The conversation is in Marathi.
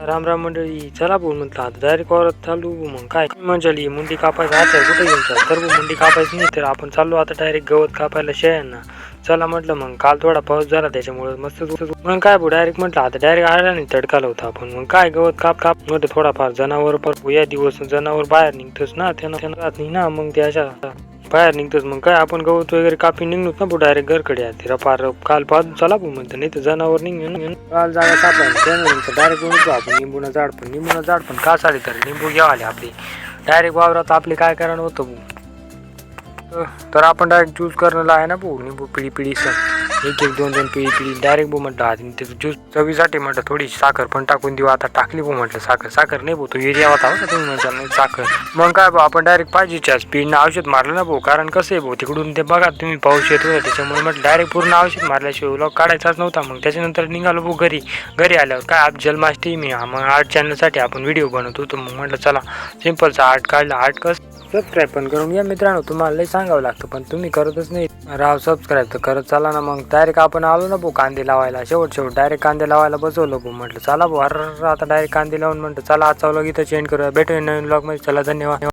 राम राम मंडळी, चला भाऊ म्हटलं आता डायरेक्ट वावरात चालू. मग काय म्हणजे मुंडी कापायचं आता कुठे घेऊन चाल तर मुंडी कापायची नाही तर आपण चाललो आता डायरेक्ट गवत कापायला शेळ्यांना. चला म्हटलं मग काल थोडा पाऊस झाला त्याच्यामुळे मस्त मग काय भाऊ डायरेक्ट म्हटलं आता डायरेक्ट आला नाही तडकाला होता आपण. मग काय गवत काप मध्ये थोडाफार जनावर पण या दिवस जनावर बाहेर निघतोच ना त्यांना राहत नाही ना. मग ते अशा बाहेर निघतोच. मग काय आपण गवत वगैरे कापी निघलोच ना भाऊ डायरेक्ट घरकडे आधी रपार काल पाहून चला भाऊ म्हणतो नाही तर जनावर निघून काल जागा सापडा डायरेक्ट निघतो आपण. निंबूना झाड पण का चालेल तर निंबू घ्यावाले आपली डायरेक्ट वावरात आपले काय करायला होतं भाऊ. तर आपण डायरेक्ट ज्यूस करणं आहे ना भाऊ. निंबू पिढी सण एक दोन पिढी डायरेक्ट भाऊ म्हटलं आधी त्याचं ज्यूस चवीसाठी म्हटलं थोडी साखर पण टाकून देऊ. आता टाकली भाऊ म्हटलं साखर नाही भाऊ तो एरिया होता का तुम्ही म्हणता नाही साखर. मग काय भाऊ आपण डायरेक्ट पाहिजेच्या स्पीडनं औषध मारलं ना भाऊ. कारण कसं आहे भाऊ तिकडून ते बघा तुम्ही पाऊस येत होता त्याच्यामुळे म्हटलं डायरेक्ट पूर्ण औषध मारल्याशिवाय लॉक काढायचाच नव्हता. मग त्याच्यानंतर निघालो भाऊ घरी आल्यावर काय आप जन्माष्टमी मी मग आर्ट चॅनलसाठी आपण व्हिडिओ बनवत होतो. मग म्हटलं चला सिम्पलचा आर्ट काढला. आर्ट सबस्क्राईब पण करून या मित्रांनो. तुम्हाला लई सांगावं लागतं पण तुम्ही करतच नाही राव सबस्क्राईब तर करत चला ना. मग डायरेक्ट आपण आलो ना भाऊ कांदे लावायला. शेवट डायरेक्ट कांदे लावायला बसवलो भाऊ. म्हटलं चला भाऊ आता डायरेक्ट कांदे लावून म्हटलं चला आजचा व्लॉग इथं चेंज करूया. भेटूया नवीन व्लॉगमध्ये. चला धन्यवाद.